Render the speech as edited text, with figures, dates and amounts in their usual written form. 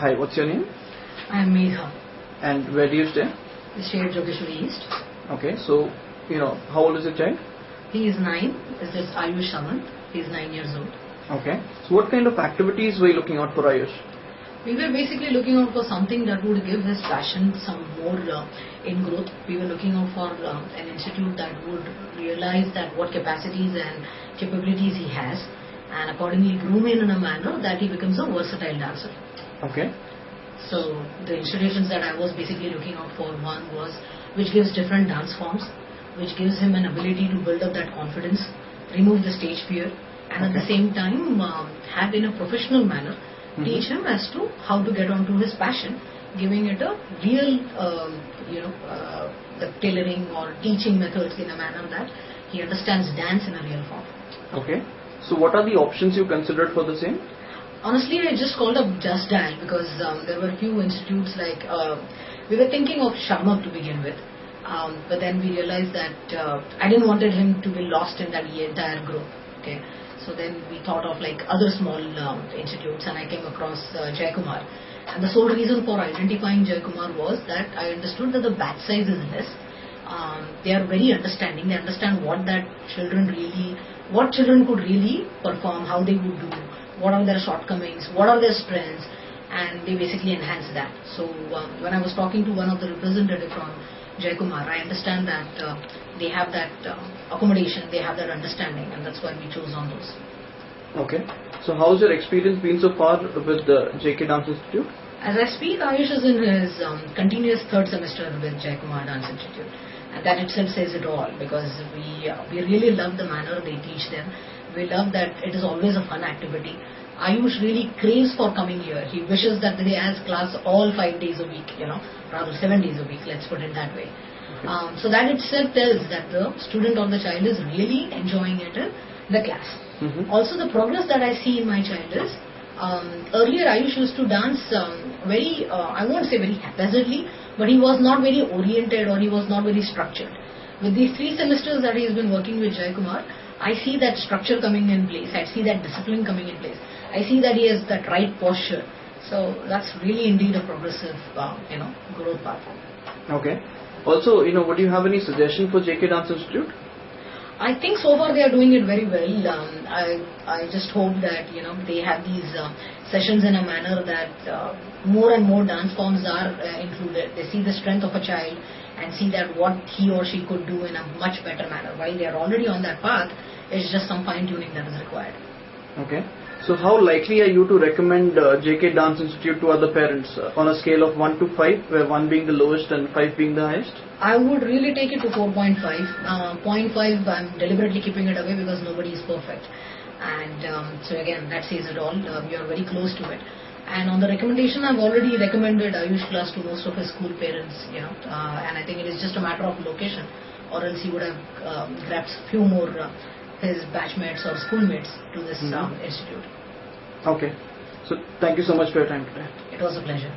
Hi, what's your name? I am Megha. And where do you stay? We stay at Jogeshwari East. Okay, so, how old is your child? He is 9. This is Ayush Samant. He is 9 years old. Okay, so what kind of activities were you looking out for Ayush? We were basically looking out for something that would give his passion some more in growth. We were looking out for an institute that would realize that what capacities and capabilities he has, and accordingly groom him in a manner that he becomes a versatile dancer. Okay. So the institutions that I was basically looking out for, one was which gives different dance forms, which gives him an ability to build up that confidence, remove the stage fear, and at the same time have in a professional manner teach him as to how to get onto his passion, giving it a real the tailoring or teaching methods in a manner that he understands dance in a real form. Okay, so what are the options you considered for the same? Honestly, I just called up Just Dance because there were a few institutes like we were thinking of Sharma to begin with, but then we realized that I didn't wanted him to be lost in that entire group. Okay, so then we thought of like other small institutes, and I came across Jaikumar. And the sole reason for identifying Jaikumar was that I understood that the batch size is less. They are very understanding. They understand what children could really perform, how they would do, what are their shortcomings, what are their strengths, and they basically enhance that. So when I was talking to one of the representatives from Jaikumar, I understand that they have that accommodation, they have that understanding, and that's why we chose on those. Okay. So how's your experience been so far with the JK Dance Institute? As I speak, Ayush is in his continuous third semester with Jaikumar Dance Institute. And that itself says it all, because we really love the manner they teach them. We love that it is always a fun activity. Ayush really craves for coming here. He wishes that he has class all 5 days a week, rather 7 days a week, let's put it that way. Okay. So that itself tells that the student or the child is really enjoying it in the class. Also, the progress that I see in my child is, earlier Ayush used to dance very, I won't say very haphazardly, but he was not very oriented or he was not very structured. With these 3 semesters that he has been working with Jaikumar, I see that structure coming in place. I see that discipline coming in place. I see that he has that right posture. So that's really indeed a progressive, growth path. Okay. Also, would you have any suggestion for JK Dance Institute? I think so far they are doing it very well. I just hope that they have these sessions in a manner that more and more dance forms are included. They see the strength of a child and see that what he or she could do in a much better manner. While they are already on that path, it's just some fine tuning that is required. Okay. So how likely are you to recommend JK Dance Institute to other parents on a scale of 1 to 5, where 1 being the lowest and 5 being the highest? I would really take it to 4.5. 0.5 I'm deliberately keeping it away because nobody is perfect. And so again, that says it all. We are very close to it. And on the recommendation, I've already recommended Ayush class to most of his school parents, and I think it is just a matter of location, or else he would have grabbed a few more his batchmates or schoolmates to this institute. Okay. So thank you so much for your time today. It was a pleasure.